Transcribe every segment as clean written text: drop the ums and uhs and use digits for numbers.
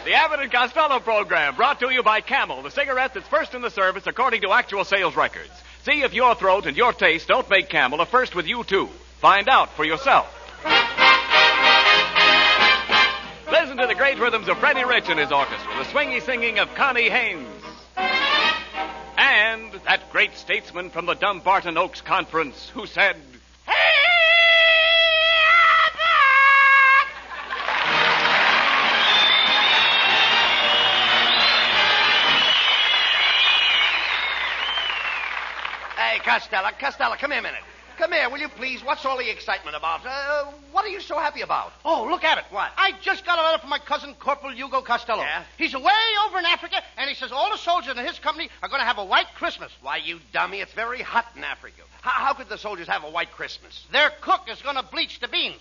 The Abbott and Costello program, brought to you by Camel, the cigarette that's first in the service according to actual sales records. See if your throat and your taste don't make Camel a first with you, too. Find out for yourself. Listen to the great rhythms of Freddie Rich and his orchestra, the swingy singing of Connie Haynes. And that great statesman from the Dumbarton Oaks Conference who said, "Hey, Costello, come here a minute. Come here, will you please? What's all the excitement about? What are you so happy about? Oh, look at it. What? I just got a letter from my cousin, Corporal Hugo Costello. Yeah? He's away over in Africa, and he says all the soldiers in his company are going to have a white Christmas. Why, you dummy, it's very hot in Africa. How could the soldiers have a white Christmas? Their cook is going to bleach the beans.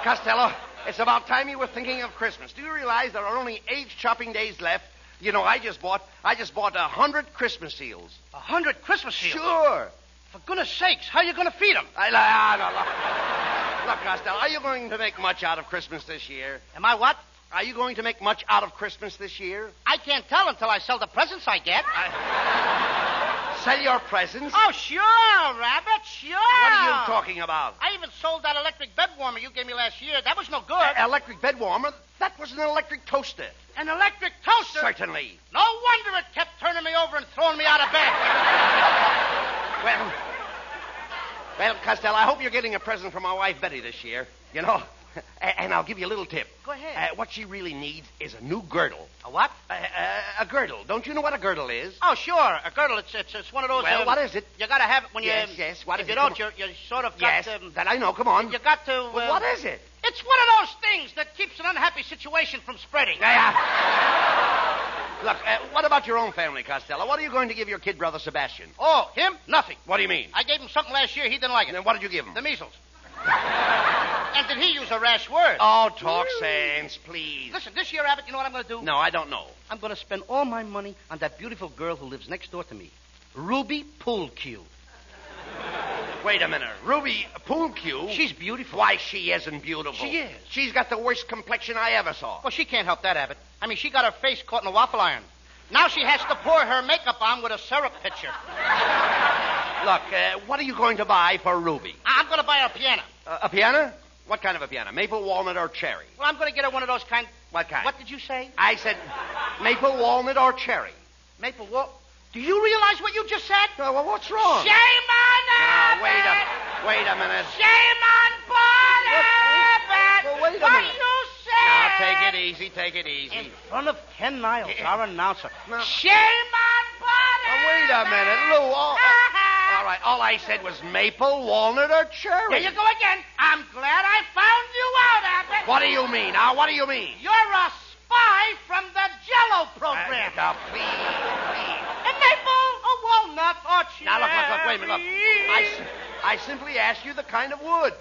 Costello, it's about time you were thinking of Christmas. Do you realize there are only 8 shopping days left? You know, I just bought 100 Christmas seals. 100 Christmas seals? Sure. For goodness sakes, how are you going to feed them? Look, Costello, are you going to make much out of Christmas this year? Am I what? Are you going to make much out of Christmas this year? I can't tell until I sell the presents I get. Sell your presents? Oh, sure, Rabbit, sure. What are you talking about? I even sold that electric bed warmer you gave me last year. That was no good. Electric bed warmer? That was an electric toaster. An electric toaster? Certainly. No wonder it kept turning me over and throwing me out of bed. Well, Costello, I hope you're getting a present from my wife, Betty, this year. You know, and I'll give you a little tip. Go ahead. What she really needs is a new girdle. A what? A girdle. Don't you know what a girdle is? Oh, sure. A girdle. It's one of those... Well, what is it? You got to have it when you... Yes, what is it? If you don't, you sort of got... Yes, that I know. Come on. You got to... Well, what is it? It's one of those things that keeps an unhappy situation from spreading. Look, what about your own family, Costello? What are you going to give your kid brother Sebastian? Oh, him? Nothing. What do you mean? I gave him something last year. He didn't like it. And then what did you give him? The measles. And did he use a rash word? Oh, talk sense, please. Listen, this year, Abbott, you know what I'm going to do? No, I don't know. I'm going to spend all my money on that beautiful girl who lives next door to me. Ruby Poolcue. Wait a minute. Ruby Poolcue? She's beautiful. Why, she isn't beautiful. She is. She's got the worst complexion I ever saw. Well, she can't help that, Abbott. I mean, she got her face caught in a waffle iron. Now she has to pour her makeup on with a syrup pitcher. Look, what are you going to buy for Ruby? I'm going to buy her a piano. A piano? What kind of a piano? Maple, walnut, or cherry? Well, I'm going to get her one of those kind... What kind? What did you say? I said maple, walnut, or cherry. Maple walnut? Do you realize what you just said? Well, what's wrong? Shame on Abbott! Wait a minute. Shame on Paul Abbott! Well, wait a what minute. You say? Now, take it easy. In front of Ken Niles, our announcer. No. Shame on Paul Wait a minute, Lou. All right, all I said was maple, walnut, or cherry. There you go again. I'm glad I found you out, Abbott. What do you mean? Now, what do you mean? You're a spy from the Jell-O program. Please. A maple, a walnut, or cherry. Now, look, wait a minute, look. I simply asked you the kind of wood.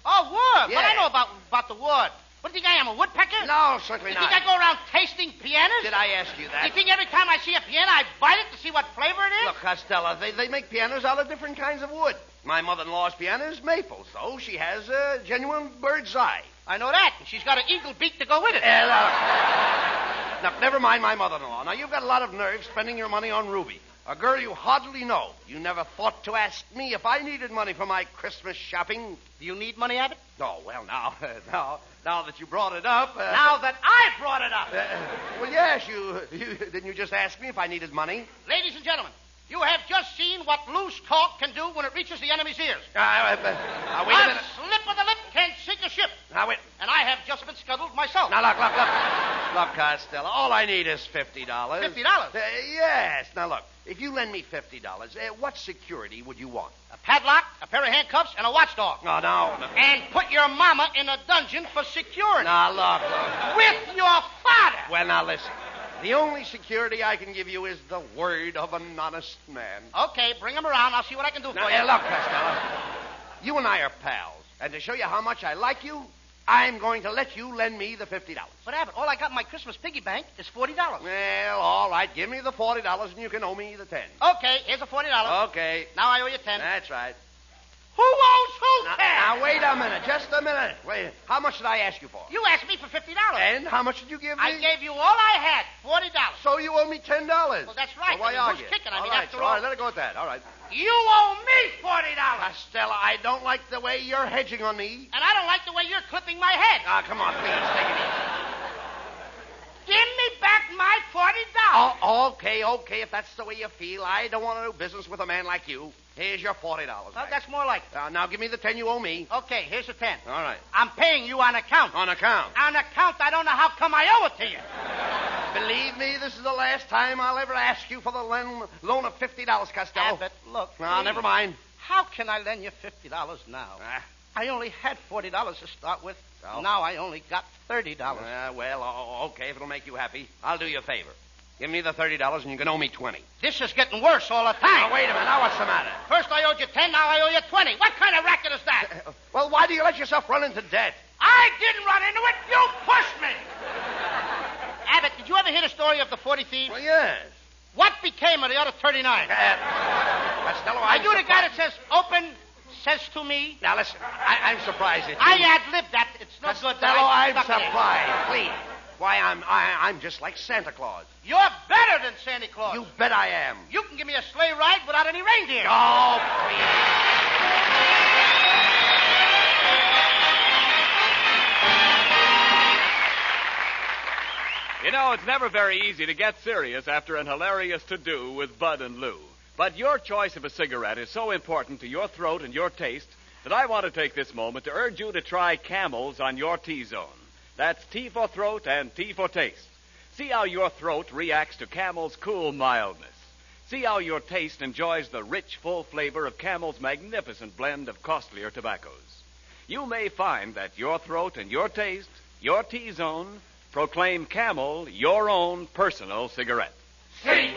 Oh, wood. Yeah. Well, I know about the wood. What do you think I am, a woodpecker? No, certainly You not. think I go around tasting pianos? Did I ask you that? You think every time I see a piano, I bite it to see what flavor it is? Look, Costello, they make pianos out of different kinds of wood. My mother-in-law's piano is maple, so she has a genuine bird's eye. I know that. And she's got an eagle beak to go with it. Now, never mind my mother-in-law. Now, you've got a lot of nerve spending your money on Ruby, a girl you hardly know. You never thought to ask me if I needed money for my Christmas shopping. Do you need money, Abbott? Oh, well, now that you brought it up... now that I brought it up. Well, yes, didn't you just ask me if I needed money? Ladies and gentlemen, you have just seen what loose talk can do when it reaches the enemy's ears. Wait a minute. A slip of the lip can't sink a ship. Now, wait. And I have just been scuttled myself. Now, look. Look, Costello, all I need is $50. $50? Yes. Now, look, if you lend me $50, what security would you want? A padlock, a pair of handcuffs, and a watchdog. Oh, no. And put your mama in a dungeon for security. Now, look. With your father. Well, now, listen. The only security I can give you is the word of an honest man. Okay, bring him around. I'll see what I can do for you. Look, Costello, you and I are pals. And to show you how much I like you, I'm going to let you lend me the $50. But, Abbott, all I got in my Christmas piggy bank is $40. Well, all right. Give me the $40 and you can owe me the $10. Okay, here's the $40. Okay. Now I owe you $10. That's right. Who owes who, Ted? Now, wait a minute. Just a minute. Wait. How much did I ask you for? You asked me for $50. And how much did you give me? I gave you all I had, $40. So you owe me $10. Well, that's right. Well, why I mean, argue? who's kicking? I All mean, right, after so, all... all right, let it go at that. All right. You owe me $40. Costello, I don't like the way you're hedging on me. And I don't like the way you're clipping my head. Ah, come on, please, take it easy. Give me back my $40. Oh, okay, if that's the way you feel. I don't want to do business with a man like you. Here's your $40. Well, back. that's more like it. Now give me the 10 you owe me. Okay, here's the 10. All right. I'm paying you on account. On account. On account, I don't know how come I owe it to you. Believe me, this is the last time I'll ever ask you for the loan of $50, Costello. Abbott, look. No, please. never mind. How can I lend you $50 now? I only had $40 to start with. So? Now I only got $30. Okay, if it'll make you happy, I'll do you a favor. Give me the $30 and you can owe me 20. This is getting worse all the time. Now, wait a minute. Now what's the matter? First I owed you 10, now I owe you 20. What kind of racket is that? Well, why do you let yourself run into debt? I didn't run into it. You pushed me. Abbott, did you ever hear the story of the 40 thieves? Well, yes. What became of the other 39? Costello, Are you the guy that says open, says to me? Now, listen, I'm surprised at you. I ad-libbed that. It's no good. Costello, I'm stuck in it. surprised. Please. Why, I'm just like Santa Claus. You're better than Santa Claus. You bet I am. You can give me a sleigh ride without any reindeer. Oh, please. You know, it's never very easy to get serious after an hilarious to-do with Bud and Lou. But your choice of a cigarette is so important to your throat and your taste that I want to take this moment to urge you to try Camels on your T-zone. That's T for throat and T for taste. See how your throat reacts to Camel's cool mildness. See how your taste enjoys the rich, full flavor of Camel's magnificent blend of costlier tobaccos. You may find that your throat and your taste, your T-zone, proclaim Camel your own personal cigarette. C-A-M-E-L-S.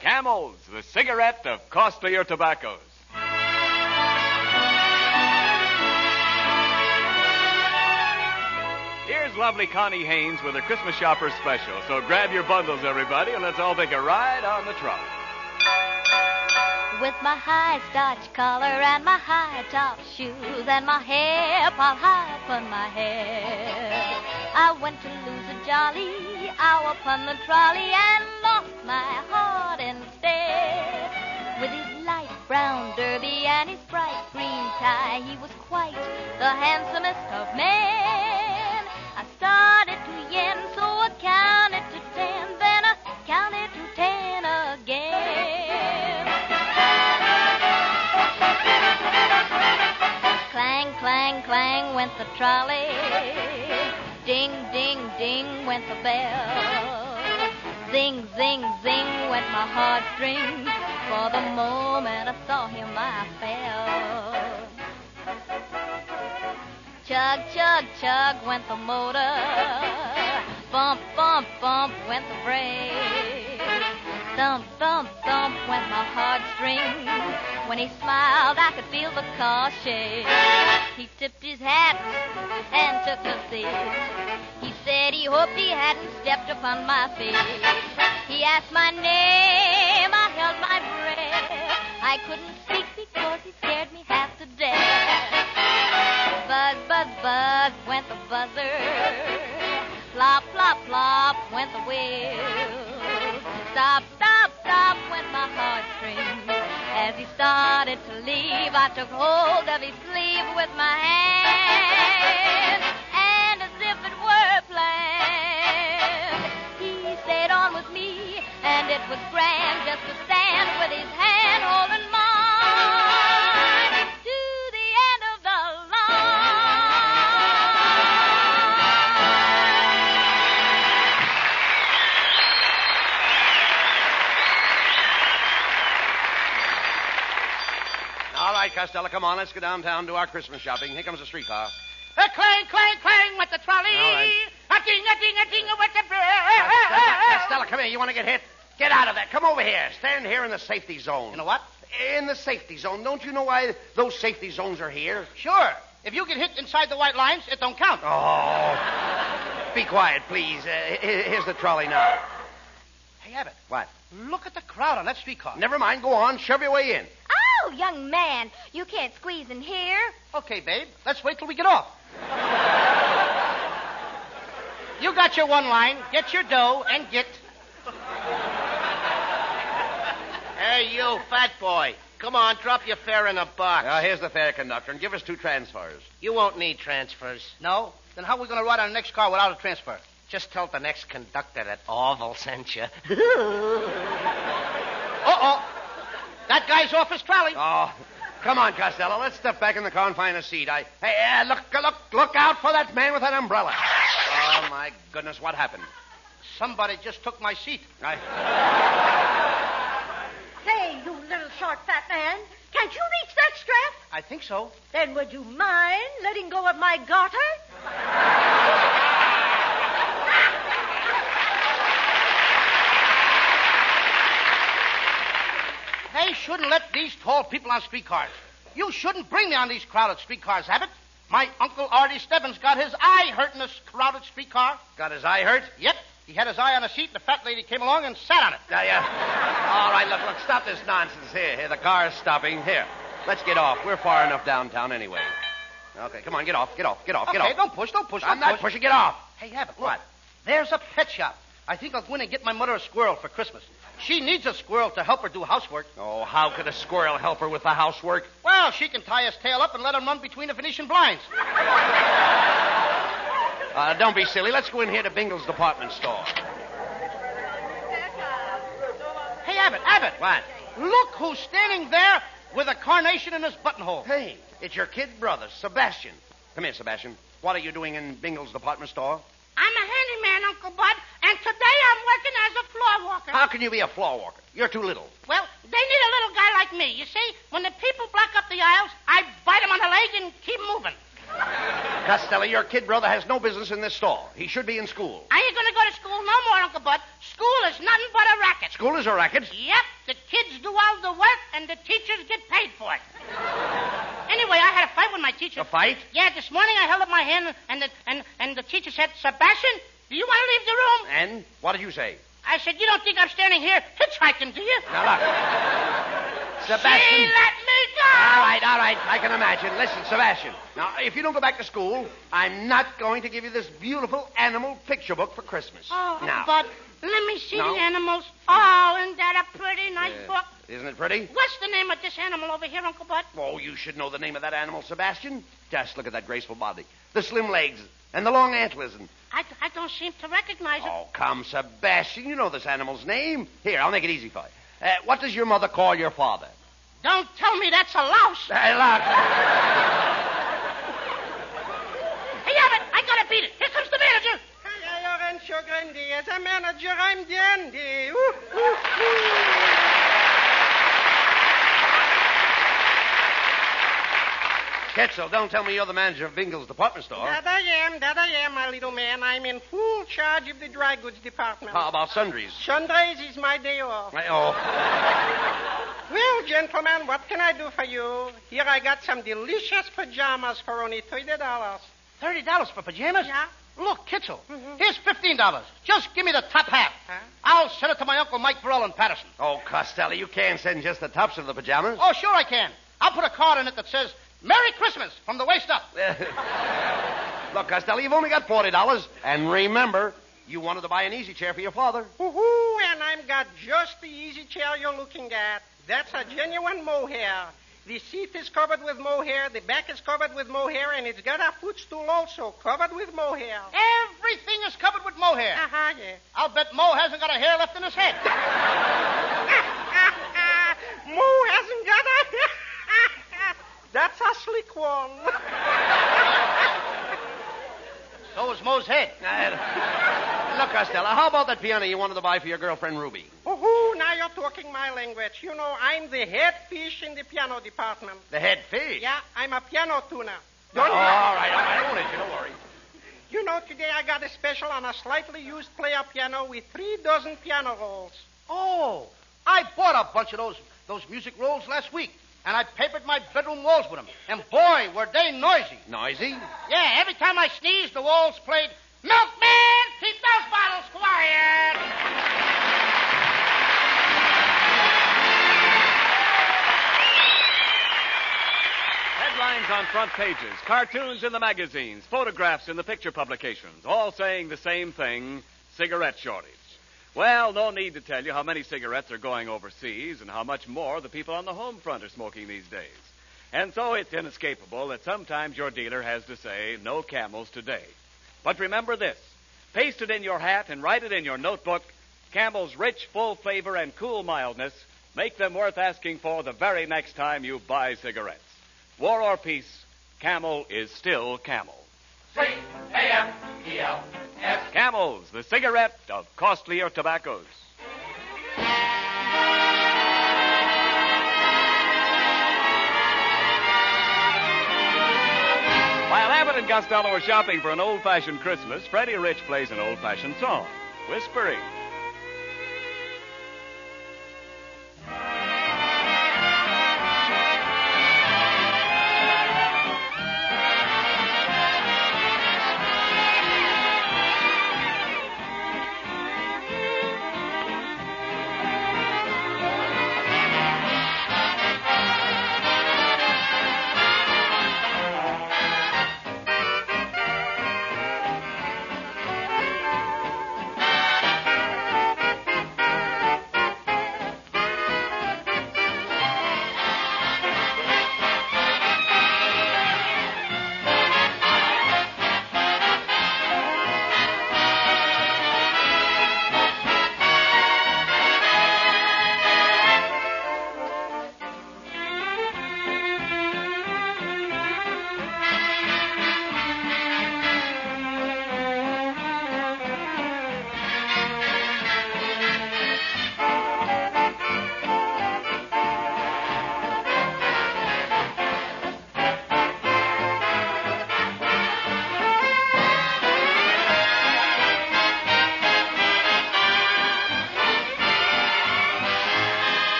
Camels, the cigarette of costlier tobaccos. Here's lovely Connie Haynes with her Christmas Shopper Special. So grab your bundles, everybody, and let's all take a ride on the trolley. With my high starch collar and my high top shoes and my hair piled high upon my head, I went to lose a jolly hour upon the trolley and lost my heart instead. With his light brown derby and his bright green tie, he was quite the handsomest of men. I started to yen, so I counted to 10, then I counted to 10 again. Clang, clang, clang went the trolley. Ding, ding, ding went the bell. Zing, zing, zing went my heartstrings. For the moment I saw him, I fell. Chug, chug, chug went the motor. Bump, bump, bump went the brake. Thump, thump, thump went my heartstrings. When he smiled, I could feel the car shake. He tipped his hat and took a seat. He said he hoped he hadn't stepped upon my feet. He asked my name, I held my breath. I couldn't speak because he scared me half to death. Buzz, buzz, buzz went the buzzer. Plop, plop, plop went the wheel. Stop, stop, stop went my heartstrings. As he started to leave, I took hold of his sleeve with my hand. And as if it were planned, he stayed on with me. And it was grand just to stand with his hand holding mine to the end of the All right, Costello, come on. Let's go downtown and do our Christmas shopping. Here comes the streetcar. Clang, clang, clang went the trolley. All right. A ding, went the Costello, come here. You want to get hit? Get out of there. Come over here. Stand here in the safety zone. You know what? In the safety zone. Don't you know why those safety zones are here? Sure. If you get hit inside the white lines, it don't count. Oh. Be quiet, please. Here's the trolley now. Hey, Abbott. What? Look at the crowd on that streetcar. Never mind. Go on. Shove your way in. Oh, Oh, young man, you can't squeeze in here. Okay, babe. Let's wait till we get off. You got your one line. Get your dough and get... Hey, you, fat boy. Come on, drop your fare in a box. Here's the fare, conductor, and give us 2 transfers. You won't need transfers. No? Then how are we going to ride on the next car without a transfer? Just tell the next conductor that Orville sent you. Uh-oh. That guy's off his trolley. Oh, come on, Costello. Let's step back in the car and find a seat. Hey, look out for that man with that umbrella. Oh, my goodness, what happened? Somebody just took my seat. Say, you little short fat man, can't you reach that strap? I think so. Then would you mind letting go of my garter? They shouldn't let these tall people on streetcars. You shouldn't bring me on these crowded streetcars, Abbott. My Uncle Artie Stebbins got his eye hurt in this crowded streetcar. Got his eye hurt? Yep. He had his eye on a seat, and the fat lady came along and sat on it. Yeah. All right, look, stop this nonsense. Here, the car's stopping. Here, let's get off. We're far enough downtown anyway. Okay, come on, get off. Okay, don't push. I'm not pushing. Get off. Hey, Abbott, look. What? There's a pet shop. I think I'll go in and get my mother a squirrel for Christmas. She needs a squirrel to help her do housework. Oh, how could a squirrel help her with the housework? Well, she can tie his tail up and let him run between the Venetian blinds. Don't be silly. Let's go in here to Bingle's department store. Hey, Abbott. What? Look who's standing there with a carnation in his buttonhole. Hey, it's your kid brother, Sebastian. Come here, Sebastian. What are you doing in Bingle's department store? I'm a handyman, Uncle Bud, and today I'm working as a floor walker. How can you be a floor walker? You're too little. Well, they need a little guy like me. You see, when the people block up the aisles, I bite them on the leg and keep moving. Costello, your kid brother has no business in this store. He should be in school. I ain't going to go to school no more, Uncle Bud. School is nothing but a racket. School is a racket? Yep, the kids do all the work, and the teachers get paid for it. Anyway, I had a fight with my teacher. A fight? Yeah, this morning I held up my hand, and the teacher said, Sebastian, do you want to leave the room? And what did you say? I said, you don't think I'm standing here hitchhiking, do you? Now, look. Sebastian. She let me go! All right. I can imagine. Listen, Sebastian. Now, if you don't go back to school, I'm not going to give you this beautiful animal picture book for Christmas. Oh, now. but let me see No. the animals. Oh, isn't that a pretty nice book? Isn't it pretty? What's the name of this animal over here, Uncle Bud? Oh, you should know the name of that animal, Sebastian. Just look at that graceful body, the slim legs, and the long antlers. And... I don't seem to recognize it. Oh, come, Sebastian. You know this animal's name. Here, I'll make it easy for you. What does your mother call your father? Don't tell me that's a louse. Hey, look. Hey, Abbott, I gotta beat it. Here comes the manager. Lorenzo Grandi, as a manager, I'm dandy. Quetzal, don't tell me you're the manager of Bingle's department store. That I am, my little man. I'm in full charge of the dry goods department. How about sundries? Sundays is my day off. Oh. Well, gentlemen, what can I do for you? Here I got some delicious pajamas for only $30. $30 for pajamas? Yeah. Look, Kitzel, here's $15. Just give me the top half. Huh? I'll send it to my Uncle Mike Burrell in Patterson. Oh, Costello, you can't send just the tops of the pajamas. Oh, sure I can. I'll put a card in it that says, Merry Christmas from the waist up. Look, Costello, you've only got $40. And remember, you wanted to buy an easy chair for your father. Woohoo, and I've got just the easy chair you're looking at. That's a genuine mohair. The seat is covered with mohair, the back is covered with mohair, and it's got a footstool also covered with mohair. Everything is covered with mohair. Yeah. I'll bet Mo hasn't got a hair left in his head. Mo hasn't got a... That's a slick one. So is Mo's head. Look, Costello, how about that piano you wanted to buy for your girlfriend, Ruby? Oh, now you're talking my language. You know, I'm the head fish in the piano department. The head fish? Yeah, I'm a piano tuner. All right. I won't hit you, don't worry. You know, today I got a special on a slightly used player piano with 3 dozen piano rolls. Oh, I bought a bunch of those music rolls last week. And I papered my bedroom walls with them. And boy, were they noisy. Noisy? Yeah, every time I sneezed, the walls played, Milkman, keep those bottles quiet. on front pages, cartoons in the magazines, photographs in the picture publications, all saying the same thing, cigarette shortage. Well, no need to tell you how many cigarettes are going overseas and how much more the people on the home front are smoking these days. And so it's inescapable that sometimes your dealer has to say, no Camels today. But remember this, paste it in your hat and write it in your notebook, Camel's rich, full flavor and cool mildness make them worth asking for the very next time you buy cigarettes. War or peace, Camel is still Camel. C-A-M-E-L-S. Camels, the cigarette of costlier tobaccos. While Abbott and Costello are shopping for an old-fashioned Christmas, Freddie Rich plays an old-fashioned song, Whispering.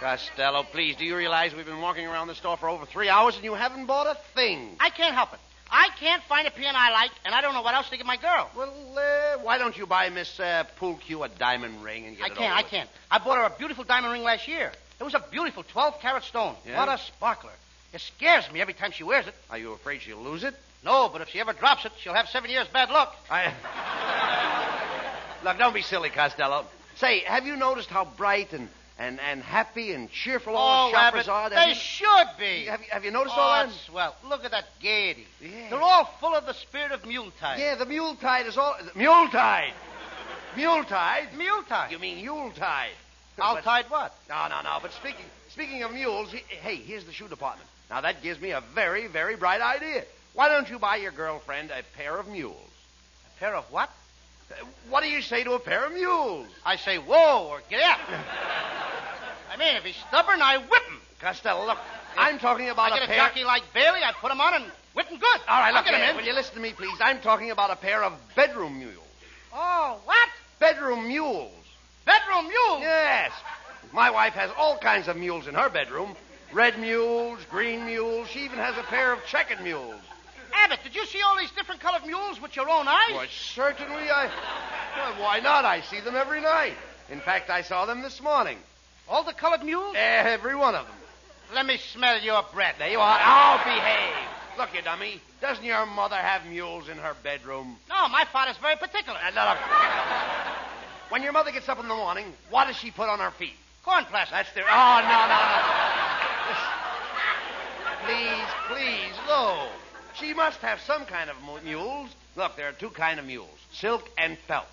Costello, please, do you realize we've been walking around the store for over 3 hours and you haven't bought a thing? I can't help it. I can't find a piano I like, and I don't know what else to give my girl. Well, why don't you buy Miss Poolcue a diamond ring and get it over I with? can't. I bought her a beautiful diamond ring last year. It was a beautiful 12-carat stone. Yeah? What a sparkler. It scares me every time she wears it. Are you afraid she'll lose it? No, but if she ever drops it, she'll have 7 years bad luck. Look, don't be silly, Costello. Say, have you noticed how bright and happy and cheerful all the shoppers are? They should be. Have you noticed all that? Swell. Look at that gaiety. Yeah. They're all full of the spirit of Yuletide. Yeah, the Muletide is all... Muletide! Muletide? Muletide. You mean Yuletide. Yuletide what? No. But speaking of mules, hey, here's the shoe department. Now, that gives me a very, very bright idea. Why don't you buy your girlfriend a pair of mules? A pair of what? What do you say to a pair of mules? I say, whoa, or get out. I mean, if he's stubborn, I whip him. Costello, look, I'm talking about I get a jockey like Bailey, I put him on and whip him good. All right, look, get him in. will you listen to me, please? I'm talking about a pair of bedroom mules. Oh, what? Bedroom mules. Bedroom mules? Yes. My wife has all kinds of mules in her bedroom. Red mules, green mules. She even has a pair of checkered mules. Abbott, did you see all these different colored mules with your own eyes? Why, certainly Well, why not? I see them every night. In fact, I saw them this morning. All the colored mules? Every one of them. Let me smell your breath. There you are. Oh, behave. Look, you dummy. Doesn't your mother have mules in her bedroom? No, my father's very particular. Look. When your mother gets up in the morning, what does she put on her feet? Corn plaster. That's the... Oh, no. Please, no. She must have some kind of mules. Look, there are two kinds of mules, silk and felt.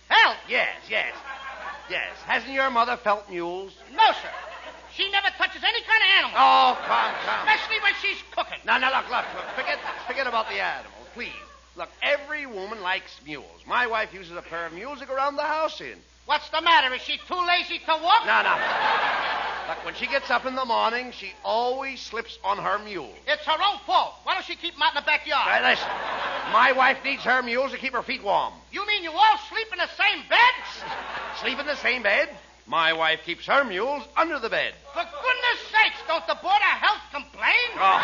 Felt? Yes. Hasn't your mother felt mules? No, sir. She never touches any kind of animal. Oh, come. Especially when she's cooking. No, look. Forget about the animals, please. Look, every woman likes mules. My wife uses a pair of mules to go around the house in. What's the matter? Is she too lazy to walk? No. Look, when she gets up in the morning, she always slips on her mule. It's her own fault. Why don't she keep them out in the backyard? Right, listen. My wife needs her mules to keep her feet warm. You mean you all sleep in the same bed? Sleep in the same bed? My wife keeps her mules under the bed. For goodness sakes, don't the Board of Health complain? Oh,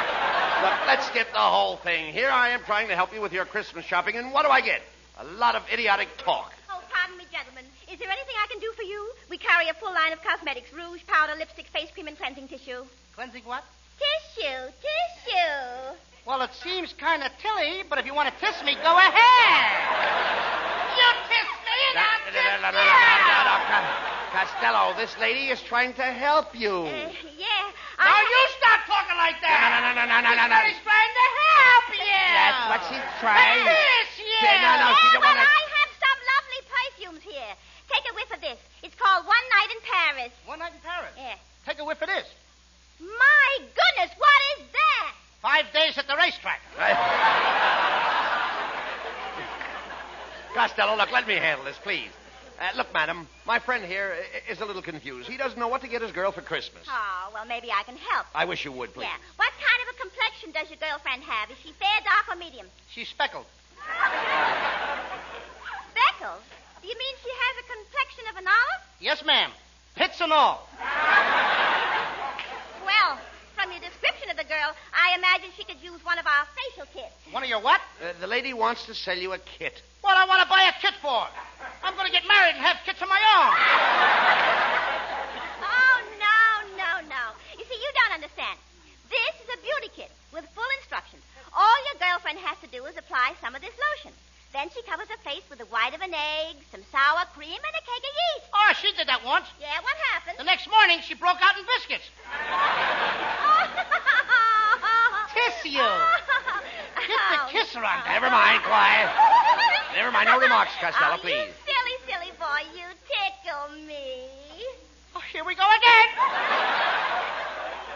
look, let's skip the whole thing. Here I am trying to help you with your Christmas shopping, and what do I get? A lot of idiotic talk. Oh, pardon me, gentlemen. Is there anything I can do for you? We carry a full line of cosmetics, rouge, powder, lipstick, face cream, and cleansing tissue. Cleansing what? Tissue. Well, it seems kind of tilly, but if you want to kiss me, go ahead. You kiss me, and I'll kiss you. Costello, this lady is trying to help you. Yeah. Now you stop talking like that. No. She's trying to help you. That's what she's trying. Kiss you. No, she don't want to. I have some lovely perfumes here. Take a whiff of this. It's called One Night in Paris. One night in Paris? Yeah. Take a whiff of this. My goodness, what is that? 5 days at the racetrack. Costello, look, let me handle this, please. Look, madam, my friend here is a little confused. He doesn't know what to get his girl for Christmas. Oh, well, maybe I can help. I wish you would, please. Yeah. What kind of a complexion does your girlfriend have? Is she fair, dark, or medium? She's speckled. Speckled? Do you mean she has a complexion of an olive? Yes, ma'am. Pits and all. Well, from your description of the girl, I imagine she could use one of our facial kits. One of your what? The lady wants to sell you a kit. What I want to buy a kit for? I'm going to get married and have kits of my own. Oh, no. You see, you don't understand. This is a beauty kit with full instructions. All your girlfriend has to do is apply some of this lotion. Then she covers her face with the white of an egg, some sour cream, and a cake of yeast. Oh, she did that once. Yeah, what happened? The next morning, she broke out in biscuits. Kiss you. Get the kisser on that. Never mind, quiet. Never mind, no remarks, Costello, please. You silly boy, you tickle me. Oh, here we go again.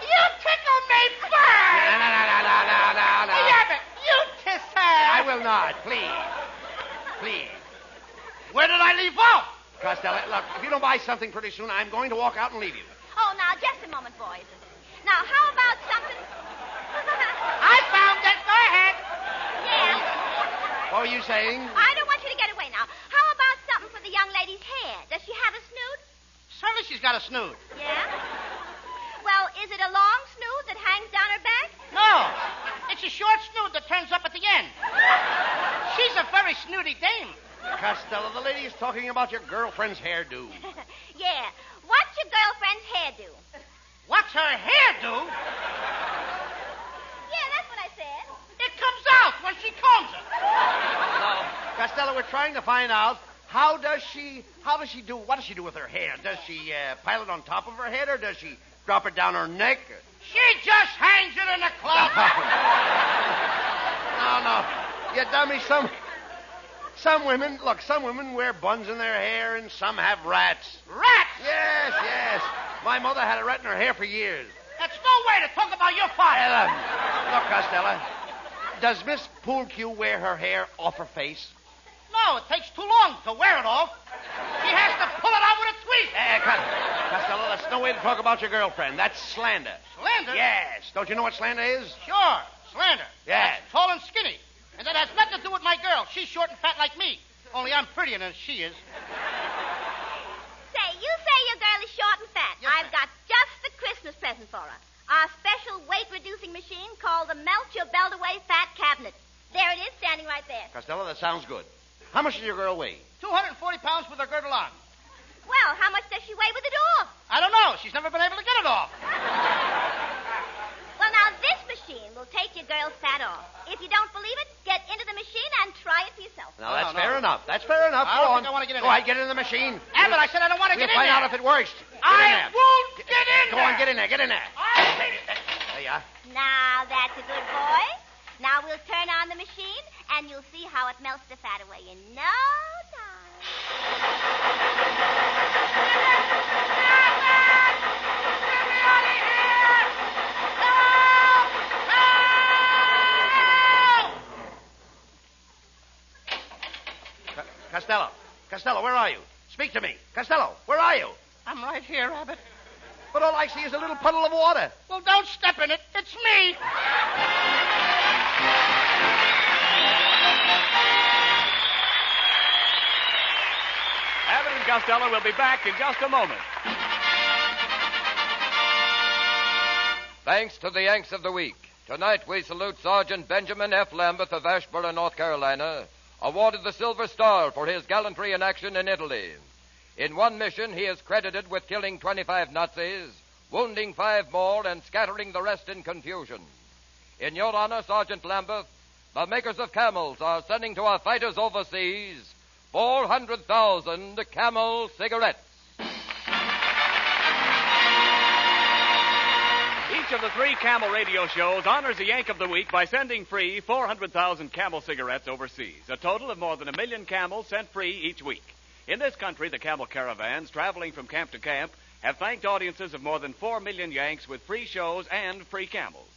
You tickle me first. No. Hey, Abbott, you kiss her. I will not, please. Where did I leave off? Costello, look, if you don't buy something pretty soon, I'm going to walk out and leave you. Oh, now, just a moment, boys. Now, how about something... I found it. Go ahead. Yeah. What were you saying? I don't want you to get away now. How about something for the young lady's hair? Does she have a snood? Certainly she's got a snood. Yeah? Well, is it a long snood that hangs down her back? No. It's a short snood that turns up at the end. She's a very snooty dame. Costello, the lady is talking about your girlfriend's hairdo. Yeah. What's your girlfriend's hairdo? What's her hairdo? Yeah, that's what I said. It comes out when she combs it. No, Costello, we're trying to find out what does she do with her hair? Does she pile it on top of her head, or does she drop it down her neck? She just hangs it in the closet. No. You dummy, some women wear buns in their hair, and some have rats. Rats? Yes. My mother had a rat in her hair for years. That's no way to talk about your father. Look, Costello, does Miss Poolcue wear her hair off her face? No, it takes too long to wear it off. She has to pull it out with a tweet. Costello, that's no way to talk about your girlfriend. That's slander. Slander? Yes. Don't you know what slander is? Sure, slander. Yes. That's tall and skinny. And that has nothing to do with my girl. She's short and fat like me. Only I'm prettier than she is. Say, you say your girl is short and fat. Yes, I've got just the Christmas present for her. Our special weight-reducing machine called the Melt Your Belt Away Fat Cabinet. There it is, standing right there. Costello, that sounds good. How much does your girl weigh? 240 pounds with her girdle on. Well, how much does she weigh with it off? I don't know. She's never been able to get it off. Well, now, this machine will take your girl's fat off. If you don't believe it, get into the machine and try it for yourself. Now, that's fair enough. That's fair enough. I don't Go think on. I want to get in Go there. ahead, get in the machine. Abbott, I said I don't want to We'll get in find there. out if it works. I won't get in Go there. on, get in there. Get in there. There you are. Now, that's a good boy. Now we'll turn on the machine, and you'll see how it melts the fat away in no time. Costello, where are you? Speak to me. Costello, where are you? I'm right here, Abbott. But all I see is a little puddle of water. Well, don't step in it. It's me. Abbott and Costello will be back in just a moment. Thanks to the Yanks of the Week. Tonight we salute Sergeant Benjamin F. Lambeth of Ashboro, North Carolina, awarded the Silver Star for his gallantry in action in Italy. In one mission, he is credited with killing 25 Nazis, wounding 5 more, and scattering the rest in confusion. In your honor, Sergeant Lambeth, the makers of Camels are sending to our fighters overseas 400,000 Camel cigarettes. Each of the 3 Camel radio shows honors the Yank of the Week by sending free 400,000 Camel cigarettes overseas. A total of more than 1 million Camels sent free each week. In this country, the Camel caravans traveling from camp to camp have thanked audiences of more than 4 million Yanks with free shows and free Camels.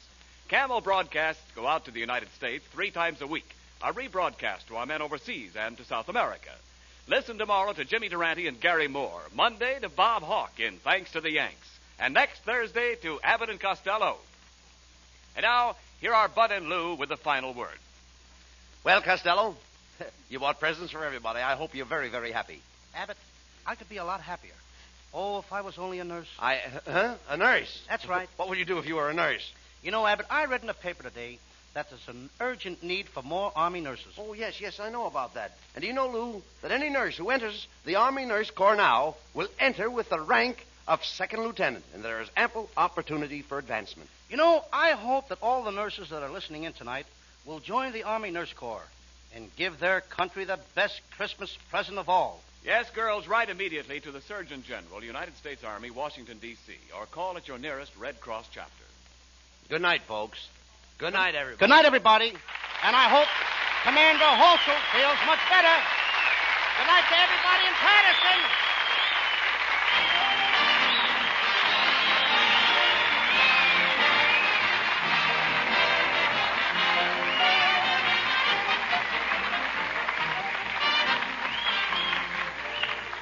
Camel broadcasts go out to the United States 3 times a week, a rebroadcast to our men overseas and to South America. Listen tomorrow to Jimmy Durante and Gary Moore, Monday to Bob Hawke in Thanks to the Yanks, and next Thursday to Abbott and Costello. And now, here are Bud and Lou with the final word. Well, Costello, you bought presents for everybody. I hope you're very, very happy. Abbott, I could be a lot happier. Oh, if I was only a nurse. A nurse? That's right. What would you do if you were a nurse? You know, Abbott, I read in the paper today that there's an urgent need for more Army nurses. Oh, yes, I know about that. And do you know, Lou, that any nurse who enters the Army Nurse Corps now will enter with the rank of second lieutenant, and there is ample opportunity for advancement. You know, I hope that all the nurses that are listening in tonight will join the Army Nurse Corps and give their country the best Christmas present of all. Yes, girls, write immediately to the Surgeon General, United States Army, Washington, D.C., or call at your nearest Red Cross chapter. Good night, folks. Good night, everybody. Good night, everybody. And I hope Commander Holsel feels much better. Good night to everybody in Patterson.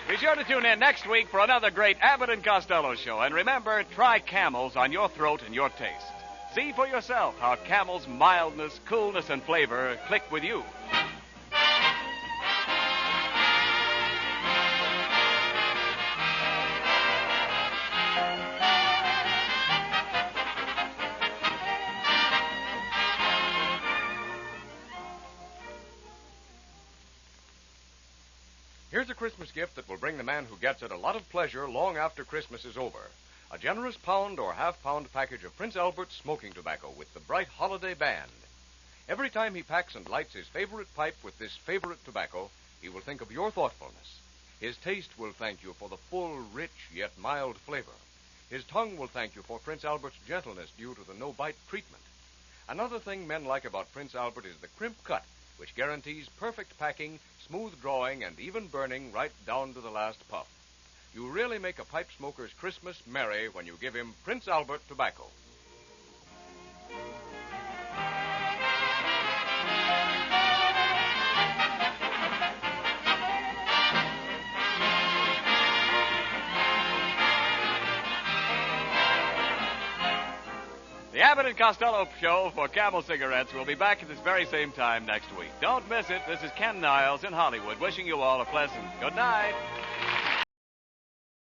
Be sure to tune in next week for another great Abbott and Costello show. And remember, try Camels on your throat and your taste. See for yourself how Camel's mildness, coolness, and flavor click with you. Here's a Christmas gift that will bring the man who gets it a lot of pleasure long after Christmas is over. A generous pound or half-pound package of Prince Albert's smoking tobacco with the bright holiday band. Every time he packs and lights his favorite pipe with this favorite tobacco, he will think of your thoughtfulness. His taste will thank you for the full, rich, yet mild flavor. His tongue will thank you for Prince Albert's gentleness due to the no-bite treatment. Another thing men like about Prince Albert is the crimp cut, which guarantees perfect packing, smooth drawing, and even burning right down to the last puff. You really make a pipe smoker's Christmas merry when you give him Prince Albert tobacco. The Abbott and Costello show for Camel cigarettes will be back at this very same time next week. Don't miss it. This is Ken Niles in Hollywood wishing you all a pleasant good night.